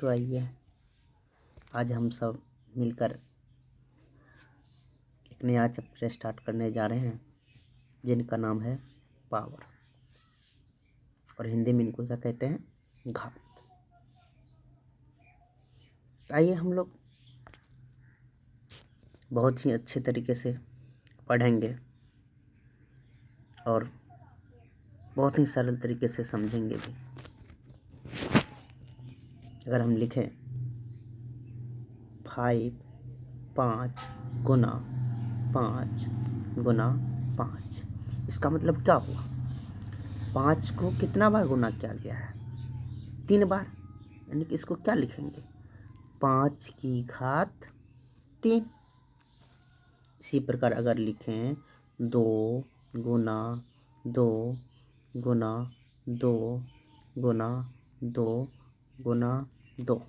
तो आइए आज हम सब मिलकर एक नया चैप्टर स्टार्ट करने जा रहे हैं जिनका नाम है पावर, और हिंदी में इनको क्या कहते हैं? घात। आइए हम लोग बहुत ही अच्छे तरीके से पढ़ेंगे और बहुत ही सरल तरीके से समझेंगे भी। अगर हम लिखें 5 गुना 5, इसका मतलब क्या हुआ? 5 को कितना बार गुना किया गया है? 3 बार। यानी कि इसको क्या लिखेंगे? 5 की घात 3। इसी प्रकार अगर लिखें 2 गुना 2 गुना 2 गुना 2 गुना 2,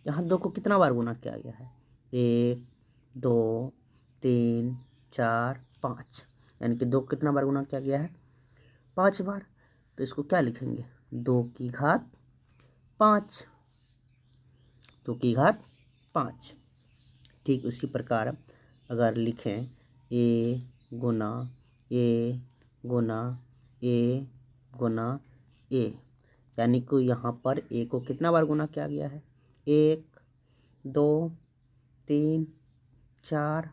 यहाँ 2 को कितना बार गुना किया गया है? 1 2 3 4 5, यानी कि 2 कितना बार गुना किया गया है? 5 बार। तो इसको क्या लिखेंगे? 2 की घात 5, 2 की घात 5। ठीक उसी प्रकार अगर लिखें a Guna a Guna a Guna a, यानी कि यहाँ पर a को कितना बार गुना किया गया है? 1 2 3 4,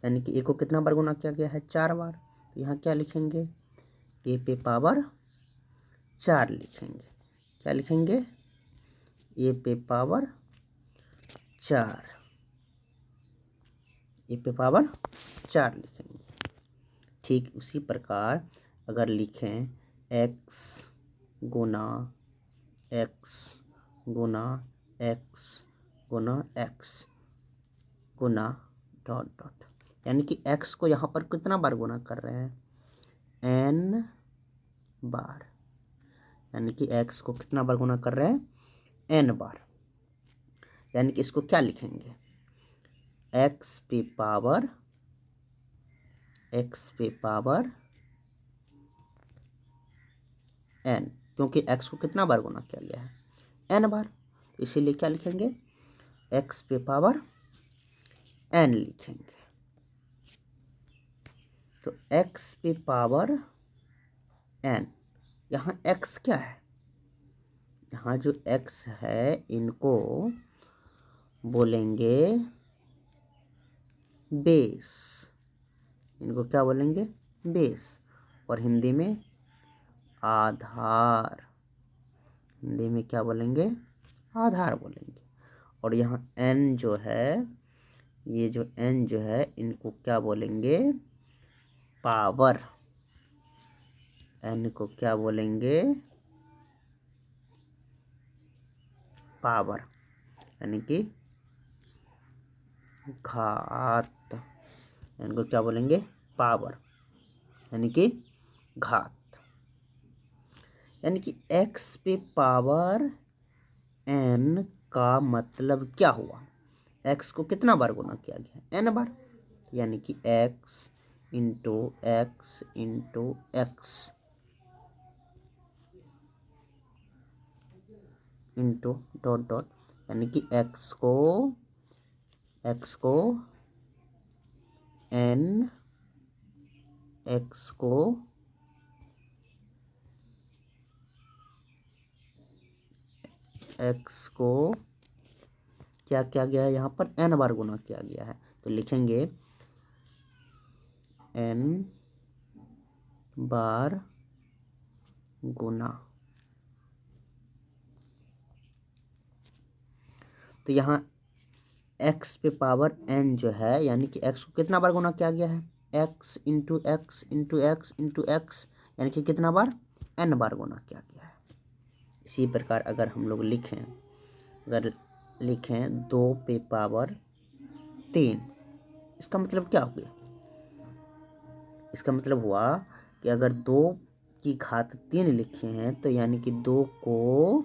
यानी कि a को कितना बार गुना किया गया है? 4 बार। तो यहाँ क्या लिखेंगे? a पे पावर 4 लिखेंगे। क्या लिखेंगे? a पे पावर 4, a पे पावर 4 लिखेंगे। ठीक उसी प्रकार अगर लिखें x गुना x गुना x गुना x गुना डॉट डॉट, यानी कि x को यहाँ पर कितना बार गुना कर रहे हैं? n बार। यानी कि x को कितना बार गुना कर रहे हैं? n बार। यानी कि इसको क्या लिखेंगे? x पे पावर n, क्योंकि x को कितना बार गुना किया गया है? n बार। इसीलिए क्या लिखेंगे? x पे पावर n लिखेंगे। तो x पे पावर n, यहाँ x क्या है? यहाँ जो x है इनको बोलेंगे बेस। इनको क्या बोलेंगे? बेस। और हिंदी में आधार। हिंदी में क्या बोलेंगे? आधार बोलेंगे। और यहाँ n जो है, ये जो n जो है इनको क्या बोलेंगे? पावर। n को क्या बोलेंगे? पावर, यानी कि घात। इनको क्या बोलेंगे? पावर, यानी कि घात। यानी कि x पे पावर n का मतलब क्या हुआ? x को कितना बार गुना किया गया है? n बार। यानी कि x into x into x into dot dot, यानी कि x को n, x को क्या किया गया है? यहाँ पर n बार गुना किया गया है। तो लिखेंगे n बार गुना। तो यहाँ x पे पावर n जो है, यानी कि x को कितना बार गुना किया गया है? x into x into x into x, यानी कि कितना बार? n बार गुना किया गया है। इसी प्रकार अगर हम लोग लिखें 2 पे पावर 3, इसका मतलब क्या हो गया? इसका मतलब हुआ कि अगर 2 की घात 3 लिखे हैं तो यानी कि 2 को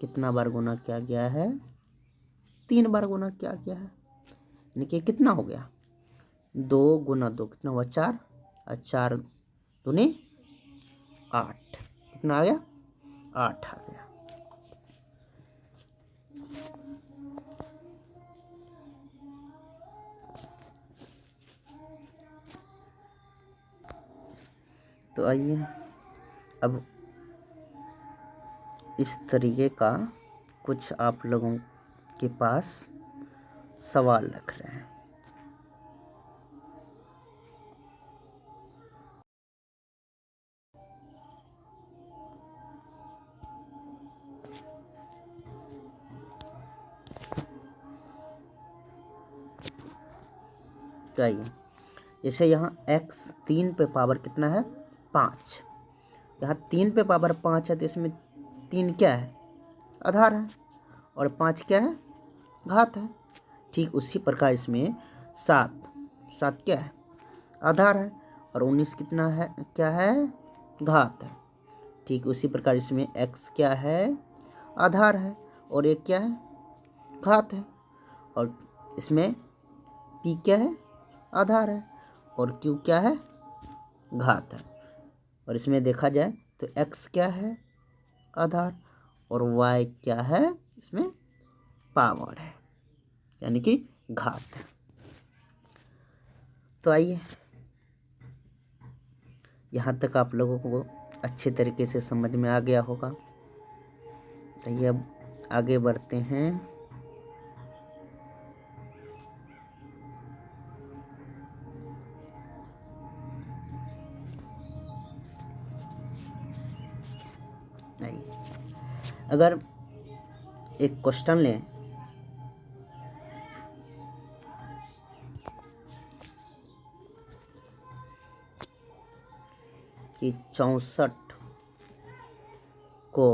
कितना बार गुना किया गया है? 3 बार गुना किया गया है। यानी कि कितना हो गया? 2 गुना 2 कितना हुआ? 4, और 4 दूनी 8। कितना आ गया? 8 आ गया। तो आइए अब इस तरीके का कुछ आप लोगों के पास सवाल रख रहे हैं। तो आइए, जैसे यहाँ x 3 पे पावर कितना है 5, यहाँ 3 पे पावर 5 है तो इसमें 3 क्या है आधार है और 5 क्या है घात है। ठीक उसी प्रकार इसमें 7 क्या है आधार है और 19 कितना है क्या है घात है। ठीक उसी प्रकार इसमें x क्या है आधार है और एक क्या है घात है और इसमें p क्या है आधार है और q क्या है घात है। और इसमें देखा जाए तो x क्या है आधार और y क्या है इसमें पावर है यानी कि घात है। तो आइए, यहाँ तक आप लोगों को अच्छे तरीके से समझ में आ गया होगा। तो ये अब आगे बढ़ते हैं। अगर एक क्वेश्चन लें कि 64 को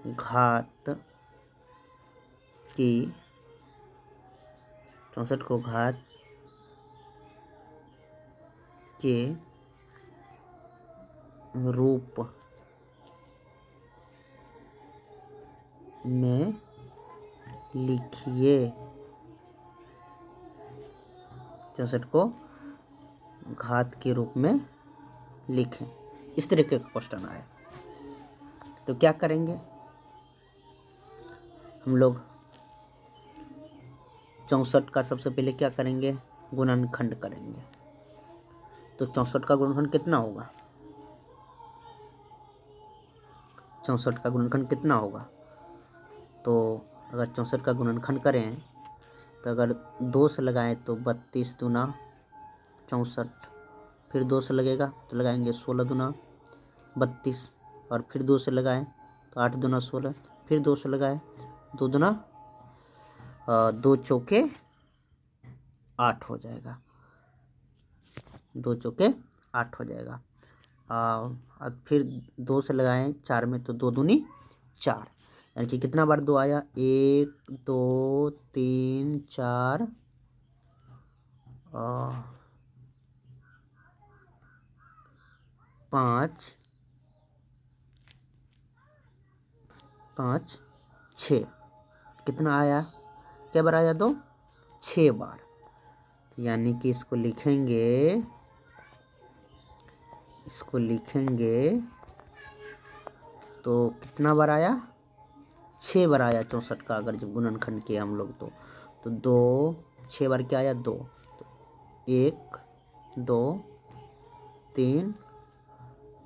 घात की 64 को घात के रूप में लिखिए। 64 को घात के रूप में लिखें, इस तरीके का क्वेश्चन आया तो क्या करेंगे हम लोग। 64 का सबसे पहले क्या करेंगे गुणनखंड करेंगे। तो 64 का गुणनखंड कितना होगा 64 का गुणनखंड कितना होगा। तो अगर 64 का गुणनखंड करें तो अगर 2 से लगाएं तो 32 दूना 64, फिर 2 से लगेगा तो लगाएंगे 16 दूना 32 और फिर 2 से लगाएं तो 8 दूना 16, फिर 2 से लगाएं 2 दूना 2 चौके 8 हो जाएगा, 2 चौके 8 हो जाएगा। फिर 2 से लगाएं 4 में तो 2 दूनी 4, यानी कि कितना बार 2 आया 1 2 3 4 5 5 6, कितना आया क्या बार आया 2 6 बार। यानी कि इसको लिखेंगे तो कितना बार आया 6 बार आया 64 का। अगर जब गुणनखंड किया हम लोग तो 2 6 बार क्या आया 2, तो 1 2 3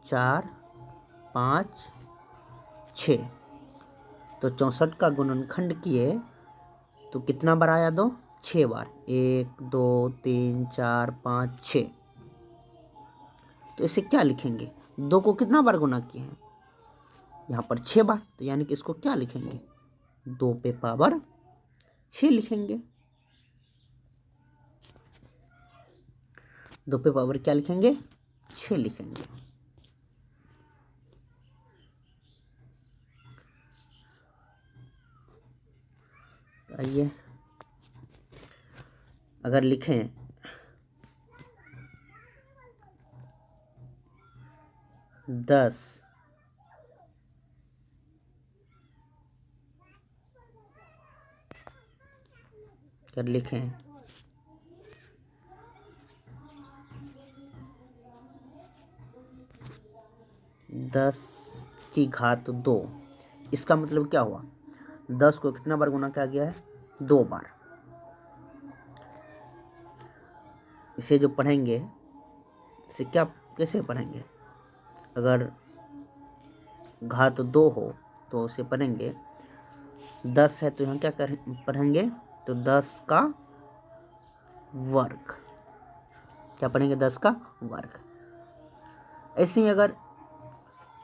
4 5 6, तो 64 का गुणनखंड किए तो कितना बार आया 2 6 बार 1 2 3 4 5 6। तो इसे क्या लिखेंगे 2 को कितना बार गुना किए हैं यहाँ पर 6 बार, तो यानी कि इसको क्या लिखेंगे 2 पे पावर 6 लिखेंगे। 2 पे पावर क्या लिखेंगे 6 लिखेंगे। आइए अगर लिखें 10 अगर लिखें 10 की घात 2, इसका मतलब क्या हुआ 10 को कितना बार गुना किया गया है 2 बार, इसे जो पढ़ेंगे इसे क्या कैसे पढ़ेंगे? अगर घात 2 हो तो उसे पढ़ेंगे 10 है तो यहाँ क्या पढ़ेंगे? तो 10 का वर्ग। क्या पढ़ेंगे? 10 का वर्ग। ऐसे ही अगर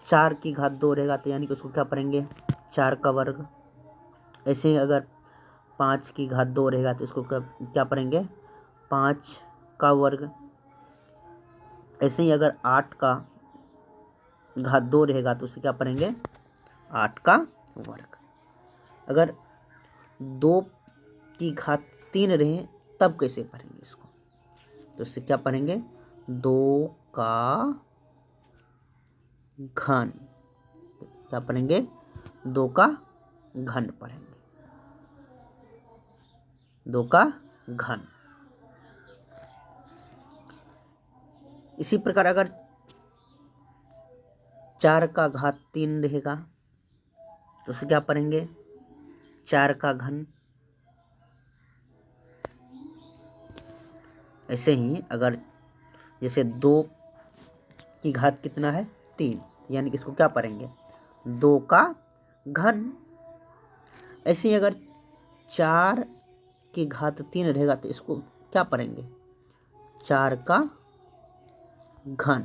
4 की घात 2 रहेगा तो यानी कि उसको क्या पढ़ेंगे? 4 का वर्ग। ऐसे ही अगर 5 की घात 2 रहेगा तो इसको क्या पढ़ेंगे? 5 का वर्ग। ऐसे ही अगर 8 का घात 2 रहेगा तो उसे क्या पढ़ेंगे? 8 का वर्ग। अगर 2 की घात 3 रहे तब कैसे पढ़ेंगे इसको? तो इससे क्या पढ़ेंगे? 2 का घन। क्या पढ़ेंगे? 2 का घन पढ़ेंगे। 2 का घन। इसी प्रकार अगर 4 का घात 3 रहेगा तो उसे क्या पढ़ेंगे? 4 का घन। ऐसे ही अगर जैसे 2 की घात कितना है? 3, यानी कि इसको क्या पढ़ेंगे? 2 का घन। ऐसे ही अगर 4 की घात 3 रहेगा तो इसको क्या पढ़ेंगे? 4 का घन।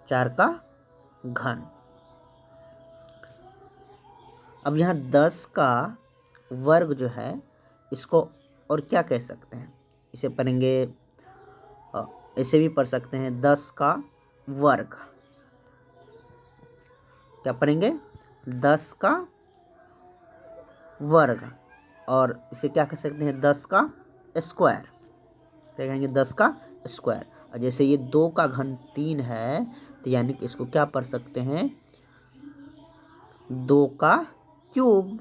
4 का घन। अब यहाँ 10 का वर्ग जो है इसको और क्या कह सकते हैं? इसे पढ़ेंगे ऐसे भी पढ़ सकते हैं 10 का वर्ग। क्या पढ़ेंगे? 10 का वर्ग। और इसे क्या कह सकते हैं? 10 का स्क्वायर। क्या कहेंगे? 10 का स्क्वायर। और जैसे ये 2 का घन 3 है तो यानी कि इसको क्या पढ़ सकते हैं? 2 का क्यूब।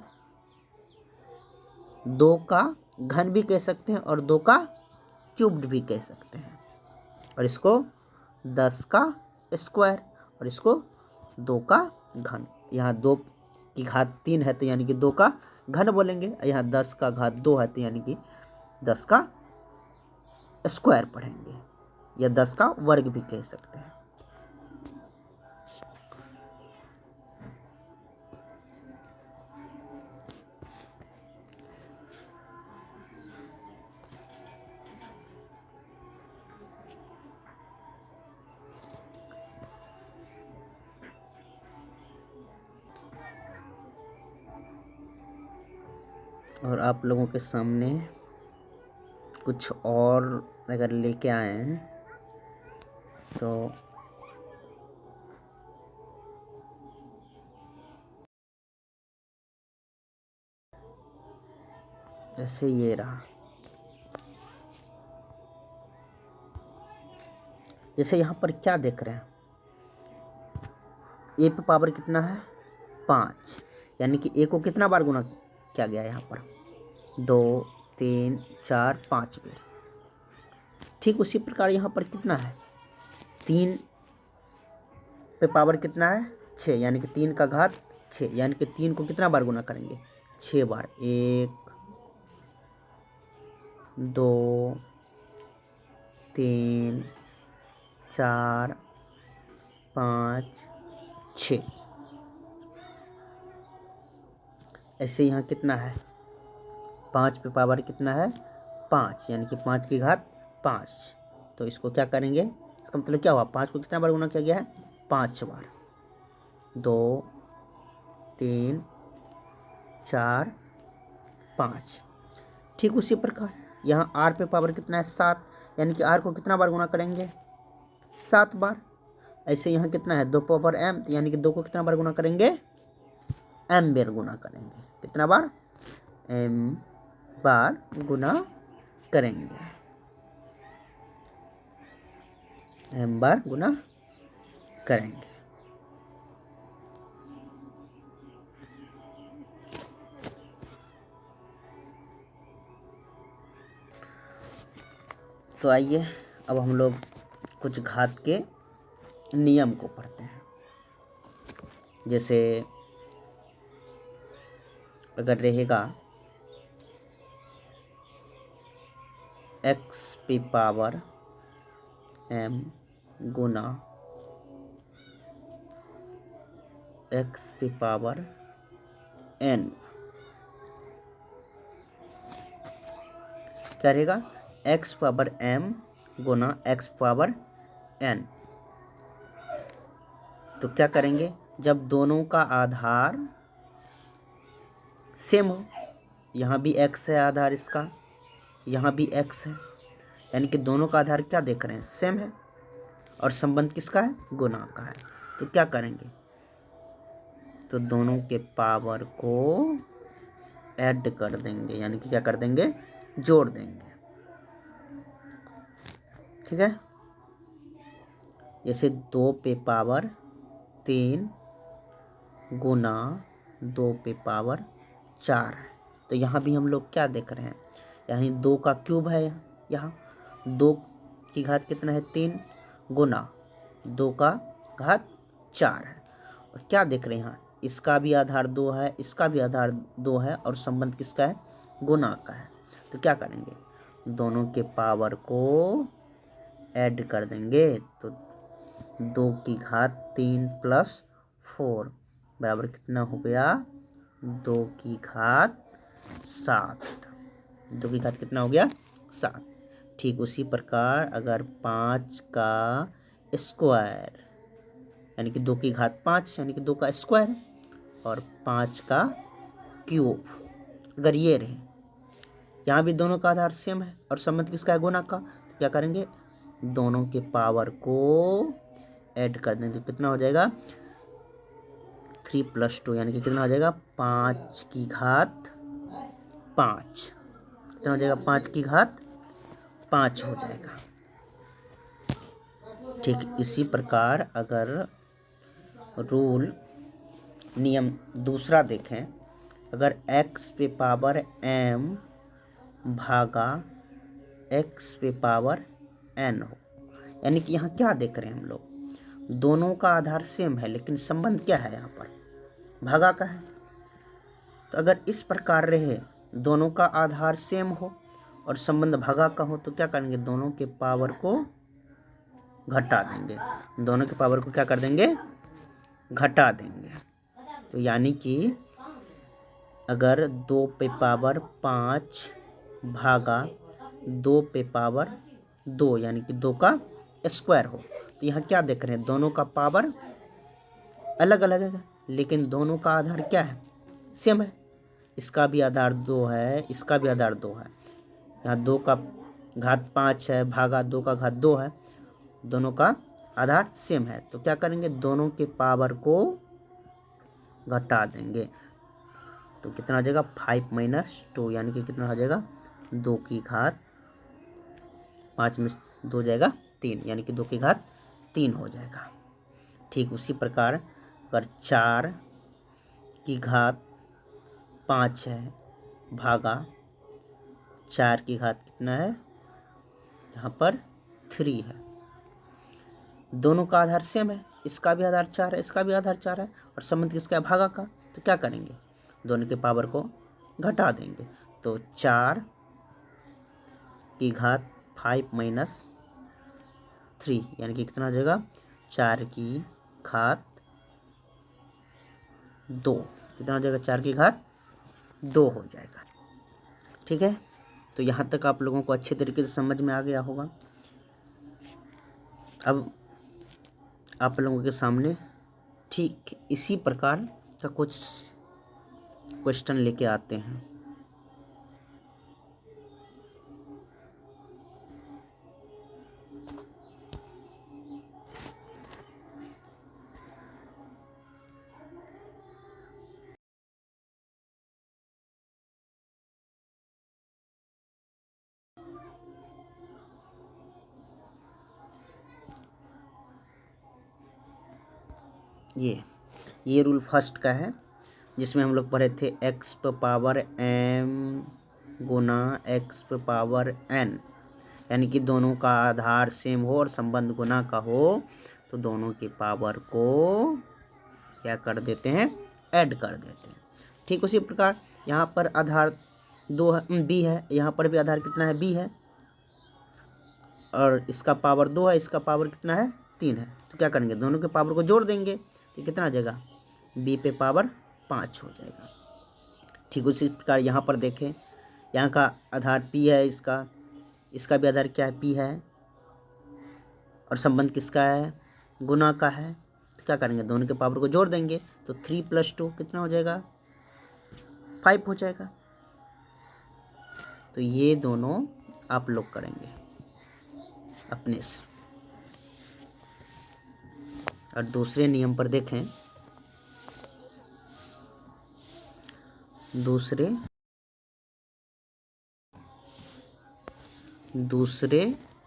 2 का घन भी कह सकते हैं और 2 का क्यूब्ड भी कह सकते हैं। और इसको 10 का स्क्वायर और इसको 2 का घन। यहाँ 2 की घात 3 है तो यानी कि 2 का घन बोलेंगे। यहाँ 10 का घात 2 है तो यानी कि 10 का स्क्वायर पढ़ेंगे या 10 का वर्ग भी कह सकते हैं। और आप लोगों के सामने कुछ और अगर लेके आए हैं तो जैसे ये रहा। जैसे यहाँ पर क्या देख रहे हैं? ए पे पावर कितना है? 5, यानी कि ए को कितना बार गुना किया गया? यहाँ पर 2 3 4 5 बार। ठीक उसी प्रकार यहाँ पर कितना है? 3 पे पावर कितना है? 6, यानी कि 3 का घात 6, यानी कि 3 को कितना बार गुना करेंगे? 6 बार। 1 2 3 4 5 6। ऐसे यहाँ कितना है? 5 पे पावर कितना है? 5, यानी कि 5 की घात 5। तो इसको क्या करेंगे? इसका मतलब क्या हुआ? 5 को कितना बार गुना किया गया है? 5 बार। 2 3 4 5। ठीक उसी प्रकार यहाँ आर पे पावर कितना है? 7, यानी कि आर को कितना बार गुना करेंगे? 7 बार। ऐसे यहाँ कितना है? 2 पावर m, यानी कि 2 को कितना बार गुना करेंगे? m बार गुना करेंगे। कितना बार? m बार गुना करेंगे। m बार गुना करेंगे। तो आइए अब हम लोग कुछ घात के नियम को पढ़ते हैं। जैसे अगर रहेगा एक्स पे पावर m गुना x पे पावर n क्या रहेगा, x पावर m गुना x पावर n। तो क्या करेंगे, जब दोनों का आधार सेम हो, यहाँ भी x है आधार इसका, यहाँ भी x है, यानी कि दोनों का आधार क्या देख रहे हैं, सेम है, और संबंध किसका है, गुना का है। तो क्या करेंगे, तो दोनों के पावर को ऐड कर देंगे, यानी कि क्या कर देंगे, जोड़ देंगे। ठीक है, जैसे 2 पे पावर 3 गुना 2 पे पावर 4 है। तो यहाँ भी हम लोग क्या देख रहे हैं, यहाँ 2 का क्यूब है, यहाँ 2 की घात कितना है, 3 गुना 2 का घात 4 है। और क्या देख रहे हैं, यहाँ इसका भी आधार 2 है, इसका भी आधार 2 है, और संबंध किसका है, गुना का है। तो क्या करेंगे, दोनों के पावर को ऐड कर देंगे। तो 2 की घात 3 प्लस 4 बराबर कितना हो गया, 2 की घात 7। 2 की घात कितना हो गया, 7। ठीक उसी प्रकार अगर 5 का स्क्वायर, यानी कि 2 की घात 5, यानी कि 2 का स्क्वायर, और 5 का क्यूब, अगर ये रहे, यहाँ भी दोनों का आधार सेम है और संबंध किसका है, गुना का। तो क्या करेंगे, दोनों के पावर को ऐड कर देंगे। तो कितना हो जाएगा, 3 + 2, यानी कि कितना हो जाएगा, 5 की घात 5। कितना हो जाएगा, 5 की घात 5 हो जाएगा। ठीक इसी प्रकार अगर रूल नियम दूसरा देखें, अगर x पे पावर m भागा x पे पावर n हो, यानी कि यहाँ क्या देख रहे हैं हम लोग, दोनों का आधार सेम है लेकिन संबंध क्या है, यहाँ पर भागा का है। तो अगर इस प्रकार रहे, दोनों का आधार सेम हो और संबंध भागा का हो, तो क्या करेंगे, दोनों के पावर को घटा देंगे। दोनों के पावर को क्या कर देंगे, घटा देंगे। तो यानी कि अगर 2 पे पावर 5 भागा 2 पे पावर 2, यानी कि 2 का स्क्वायर हो, तो यहाँ क्या देख रहे हैं, दोनों का पावर अलग अलग है लेकिन दोनों का आधार क्या है, सेम है। इसका भी आधार 2 है, इसका भी आधार 2 है, यहाँ 2 का घात 5 है भागा 2 का घात 2 है, दोनों का आधार सेम है। तो क्या करेंगे, दोनों के पावर को घटा देंगे। तो कितना हो जाएगा, 5 - 2, यानी कि कितना हो जाएगा, 2 की घात 5 में 2 जाएगा 3, यानी कि 2 की घात 3 हो जाएगा। ठीक उसी प्रकार अगर 4 की घात 5 है भागा 4 की घात कितना है, यहाँ पर 3 है, दोनों का आधार सेम है, इसका भी आधार 4 है, इसका भी आधार 4 है, और संबंध किसका है, भागा का। तो क्या करेंगे, दोनों के पावर को घटा देंगे। तो 4 की घात 5 - 3, यानी कि कितना हो जाएगा, 4 की घात 2, कितना हो जाएगा, 4 की घात 2 हो जाएगा। ठीक है, तो यहाँ तक आप लोगों को अच्छे तरीके से समझ में आ गया होगा। अब आप लोगों के सामने ठीक इसी प्रकार का कुछ क्वेश्चन लेके आते हैं। ये रूल फर्स्ट का है, जिसमें हम लोग पढ़े थे x पे पावर m गुना x पे पावर n, यानी कि दोनों का आधार सेम हो और संबंध गुना का हो, तो दोनों के पावर को क्या कर देते हैं, ऐड कर देते हैं। ठीक उसी प्रकार यहाँ पर आधार 2 b है, यहाँ पर भी आधार कितना है, b है, और इसका पावर 2 है, इसका पावर कितना है 3 है। तो क्या करेंगे, दोनों के पावर को जोड़ देंगे तो कितना आ जाएगा, b पे पावर 5 हो जाएगा। ठीक उसी प्रकार यहाँ पर देखें, यहाँ का आधार p है, इसका भी आधार क्या है, p है, और संबंध किसका है, गुना का है। तो क्या करेंगे, दोनों के पावर को जोड़ देंगे तो 3 + 2 कितना हो जाएगा, 5 हो जाएगा। तो ये दोनों आप लोग करेंगे अपने से। और दूसरे नियम पर देखें, दूसरे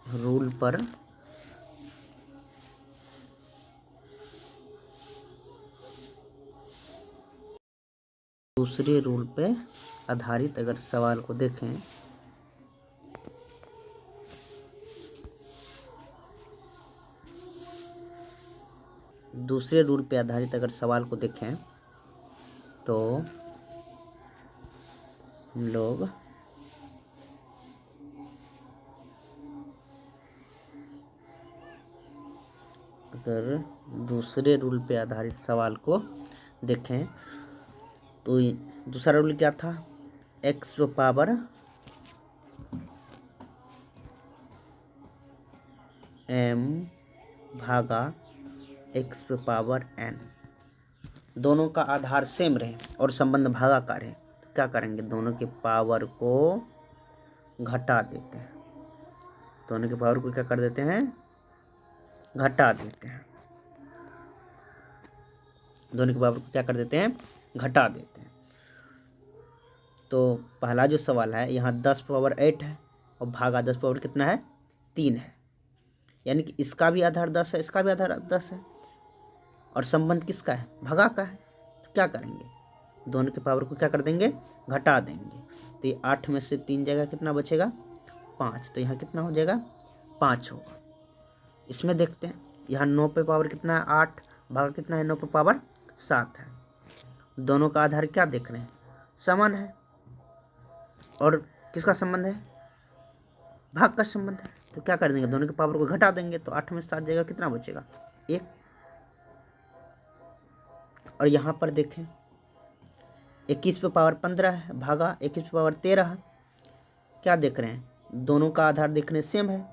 रूल पर आधारित अगर सवाल को देखें, दूसरे रूल पे आधारित अगर सवाल को देखें तो हम लोग अगर दूसरे रूल पे आधारित सवाल को देखें तो दूसरा रूल क्या था, x पे पावर m भागा x पे पावर n, दोनों का आधार सेम रहे और संबंध भागाकार है। तो क्या करेंगे, दोनों के पावर को घटा देते हैं, दोनों के पावर को क्या कर देते हैं, घटा देते हैं, दोनों के पावर को क्या कर देते हैं, घटा देते हैं। तो पहला जो सवाल है, यहाँ 10 पावर 8 है और भागा 10 पावर कितना है, 3 है, यानी कि इसका भी आधार 10 है, इसका भी आधार 10 है, और संबंध किसका है, भगा का है। तो क्या करेंगे, दोनों के पावर को क्या कर देंगे, घटा देंगे। तो ये 8 में से 3 जगह कितना बचेगा, 5। तो यहाँ कितना हो जाएगा, 5 होगा। इसमें देखते हैं, यहाँ 9 पे पावर कितना है, 8, भागा कितना है, 9 पे पावर 7 है। दोनों का आधार क्या देख रहे हैं, समान है, और किसका संबंध है, भाग का संबंध है। तो क्या कर देंगे, दोनों के पावर को घटा देंगे तो 8 में 7 जगह कितना बचेगा, 1। और यहाँ पर देखें, 21 पे पावर 15 है, भागा 21 पे पावर 13 है। क्या देख रहे हैं, दोनों का आधार देख रहे हैं सेम है,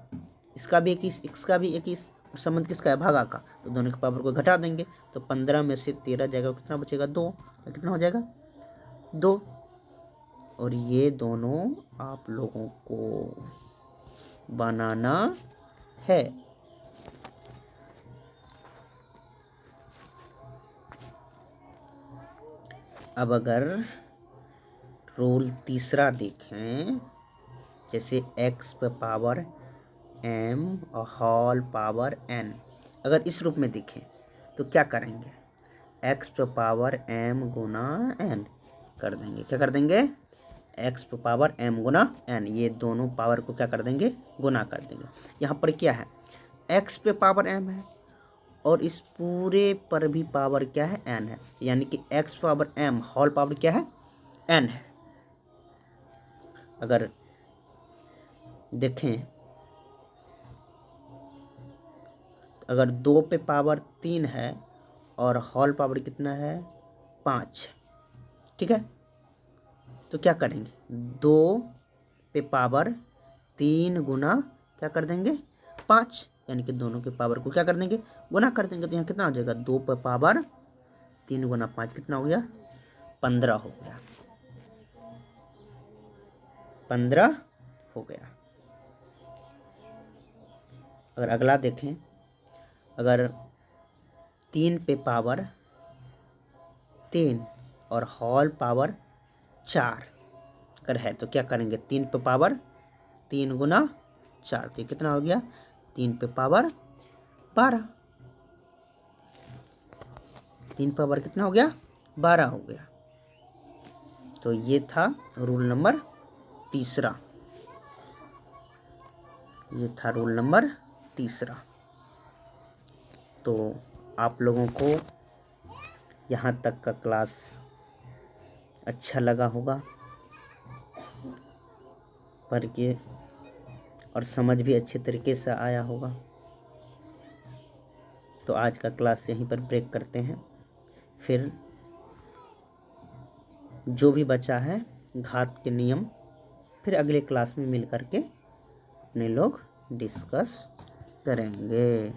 इसका भी 21, इसका भी 21, और संबंध किसका है, भागा का। तो दोनों के पावर को घटा देंगे तो 15 में से 13 जगह कितना बचेगा, 2। तो कितना हो जाएगा, 2। और ये दोनों आप लोगों को बनाना है। अब अगर रूल तीसरा देखें, जैसे x पे पावर m और होल पावर n, अगर इस रूप में देखें तो क्या करेंगे, x पे पावर m गुना n कर देंगे, क्या कर देंगे, x पे पावर m गुना n, ये दोनों पावर को क्या कर देंगे, गुना कर देंगे। यहाँ पर क्या है, x पे पावर m है और इस पूरे पर भी पावर क्या है, n है, यानी कि x power m whole power क्या है, n है। अगर देखें, अगर 2 पे पावर 3 है और होल पावर कितना है, 5, ठीक है। तो क्या करेंगे, 2 पे पावर 3 गुना क्या कर देंगे, 5, यानी कि दोनों के पावर को क्या कर देंगे, गुना कर देंगे। तो यहाँ कितना हो जाएगा, 2 पे पावर 3 गुना 5 कितना हो गया, 15 हो गया, 15 हो गया। अगर अगला देखें, अगर 3 पे पावर 3 और होल पावर 4 अगर है तो क्या करेंगे, 3 पे पावर 3 गुना 4, तो कितना हो गया, 3 पे पावर 12, 3 पावर कितना हो गया, 12 हो गया। तो ये था रूल नंबर तीसरा, ये था रूल नंबर तीसरा। तो आप लोगों को यहाँ तक का क्लास अच्छा लगा होगा, पर के और समझ भी अच्छे तरीके से आया होगा। तो आज का क्लास यहीं पर ब्रेक करते हैं। फिर जो भी बचा है घात के नियम फिर अगले क्लास में मिल करके अपने लोग डिस्कस करेंगे।